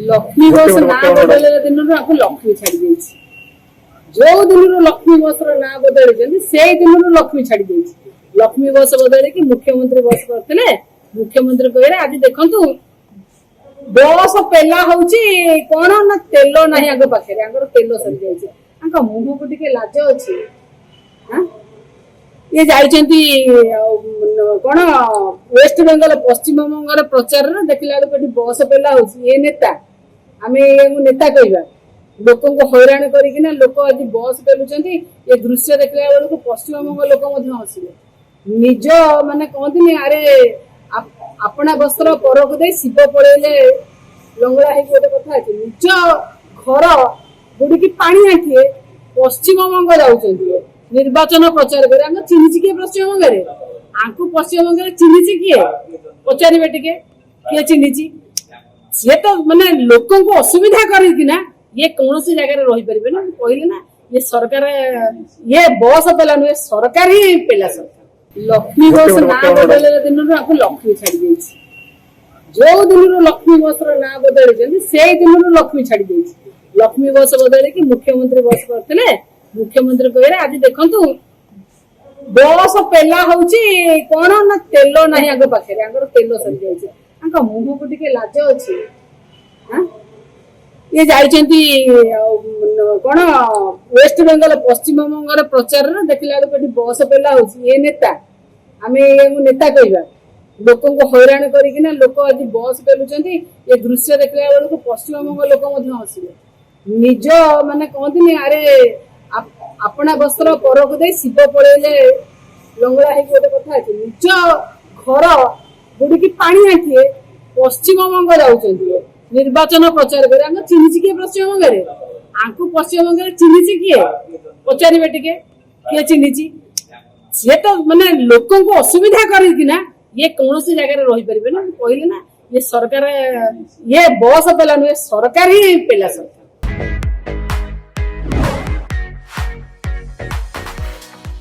लक्ष्मी बस ना बदल दिन लक्ष्मी छाड़ी जाइए जो दिन लक्ष्मी बस ना बदल से दिन लक्ष्मी छाड़ी जाइए लक्ष्मी बस बदल कि मुख्यमंत्री बस करते मुख्यमंत्री कहे आज देखु बस पेला हूँ कौन ना तेल ना आग पाखे आगर तेल सरी जाइए मुह को टे लाज अच्छी ये जाइछन्ती कौन वेस्ट बेंगल पश्चिम बंगाल प्रचार देखला बेटी बस पेला होची ये नेता आमे नेता कहबा लोक हैरान करिकिना लोक आज बस पेलुचंती ये दृश्य देखला बेलू पश्चिम बंगाल लोक मध्य हसिले निज माने कहती अरे अपना वस्त्र परक दे शिव पड़ेले लंगड़ा है गोटे कथा अछि निज घर बुड़ी पानी आठिए पश्चिम बंग जाउचंती निर्वाचन प्रचार करे चिन्हिची किए पश्चिम बंगे आंकु पश्चिम बंगे चिन्हिची किए पचारे टिके किए चिन्हिची सी तो माने लोक को असुविधा करना ये कौन सी जगह रही पारे ना कहले ना ये सरकार ये बस पेला नुहे सरकार ही पेला सरकार लक्ष्मी बस ना बदल दिन लक्ष्मी छाड़ी जाइए जो दिन लक्ष्मी बस ना बदल से दिन लक्ष्मी छाड़ी जाइए लक्ष्मी बस बदल कि मुख्यमंत्री बस करते मुख्यमंत्री कहे आज देखु बस पेला हूँ कौन ना तेल ना आग पाखे आगर तेल सरी जाइए मुह को टे लाज अच्छी ये जाइछन्ती कौन वेस्ट बेंगल पश्चिम बंगाल प्रचार देखला बेटी बस पेला हूँ ये नेता आमे नेता कहबा लोक हैरान करिकिना लोक आज बस पेलुचंती ये दृश्य देखला बेलू पश्चिम बंगाल लोक मध्य हसिले निज माने कहती अरे अपना वस्त्र परक दे शिव पड़ेले लंगड़ा है गोटे कथा अछि निज घर बुड़ी पानी आठिए पश्चिम बंग जाउचंती निर्वाचन प्रचार करे चिन्हिची किए पश्चिम बंगे आंकु पश्चिम बंगे चिन्हिची किए पचारे टिके किए चिन्हिची सी तो माने लोक को असुविधा करना ये कौन सी जगह रही पारे ना कहले ना ये सरकार ये बस पेला नुहे सरकार ही पेला सरकार।